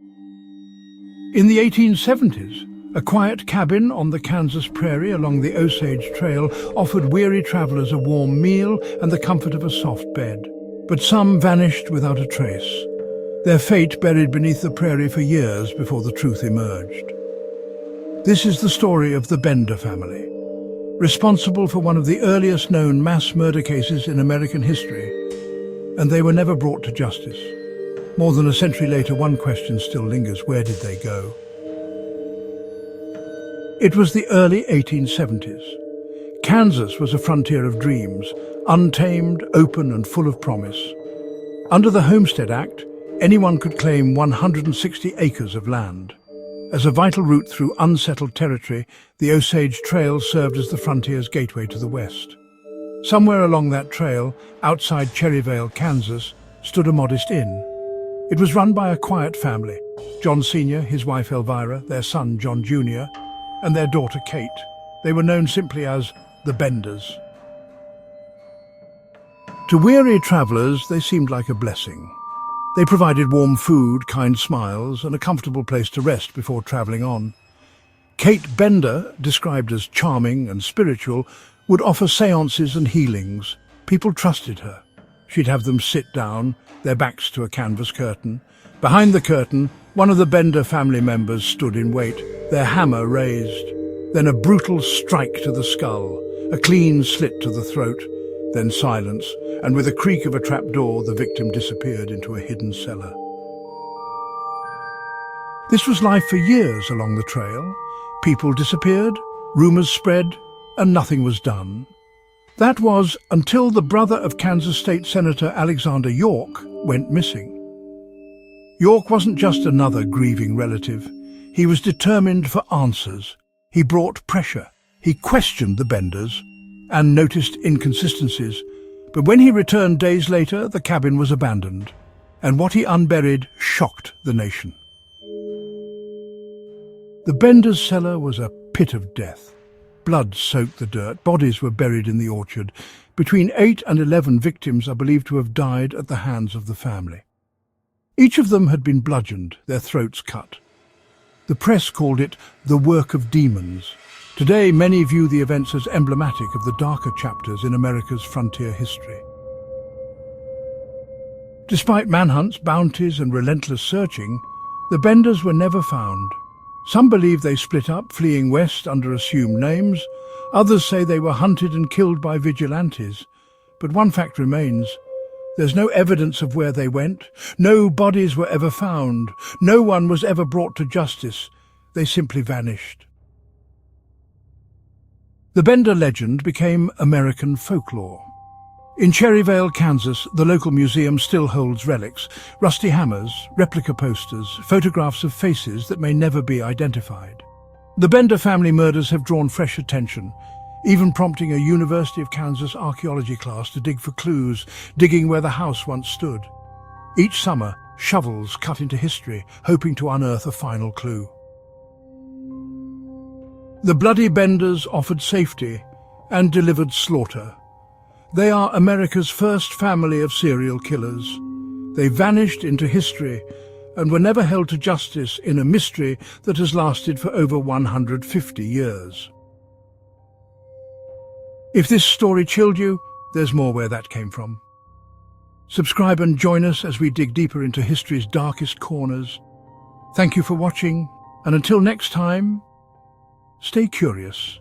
In the 1870s, a quiet cabin on the Kansas prairie along the Osage Trail offered weary travelers a warm meal and the comfort of a soft bed. But some vanished without a trace, their fate buried beneath the prairie for years before the truth emerged. This is the story of the Bender family, responsible for one of the earliest known mass murder cases in American history, and they were never brought to justice. More than a century later, one question still lingers: where did they go? It was the early 1870s. Kansas was a frontier of dreams, untamed, open and full of promise. Under the Homestead Act, anyone could claim 160 acres of land. As a vital route through unsettled territory, the Osage Trail served as the frontier's gateway to the west. Somewhere along that trail, outside Cherryvale, Kansas, stood a modest inn. It was run by a quiet family: John Sr., his wife Elvira, their son John Jr., and their daughter Kate. They were known simply as the Benders. To weary travelers, they seemed like a blessing. They provided warm food, kind smiles, and a comfortable place to rest before traveling on. Kate Bender, described as charming and spiritual, would offer seances and healings. People trusted her. She'd have them sit down, their backs to a canvas curtain. Behind the curtain, one of the Bender family members stood in wait, their hammer raised. Then a brutal strike to the skull, a clean slit to the throat, then silence, and with a creak of a trapdoor, the victim disappeared into a hidden cellar. This was life for years along the trail. People disappeared, rumors spread, and nothing was done. That was until the brother of Kansas State Senator Alexander York went missing. York wasn't just another grieving relative. He was determined for answers. He brought pressure. He questioned the Benders and noticed inconsistencies. But when he returned days later, the cabin was abandoned, and what he unburied shocked the nation. The Benders' cellar was a pit of death. Blood soaked the dirt. Bodies were buried in the orchard. Between 8 and 11 victims are believed to have died at the hands of the family. Each of them had been bludgeoned, their throats cut. The press called it the work of demons. Today, many view the events as emblematic of the darker chapters in America's frontier history. Despite manhunts, bounties, and relentless searching, the Benders were never found. Some believe they split up, fleeing west under assumed names. Others say they were hunted and killed by vigilantes. But one fact remains: there's no evidence of where they went. No bodies were ever found. No one was ever brought to justice. They simply vanished. The Bender legend became American folklore. In Cherryvale, Kansas, the local museum still holds relics: rusty hammers, replica posters, photographs of faces that may never be identified. The Bender family murders have drawn fresh attention, even prompting a University of Kansas archaeology class to dig for clues, digging where the house once stood. Each summer, shovels cut into history, hoping to unearth a final clue. The bloody Benders offered safety and delivered slaughter. They are America's first family of serial killers. They vanished into history and were never held to justice in a mystery that has lasted for over 150 years. If this story chilled you, there's more where that came from. Subscribe and join us as we dig deeper into history's darkest corners. Thank you for watching, and until next time, stay curious.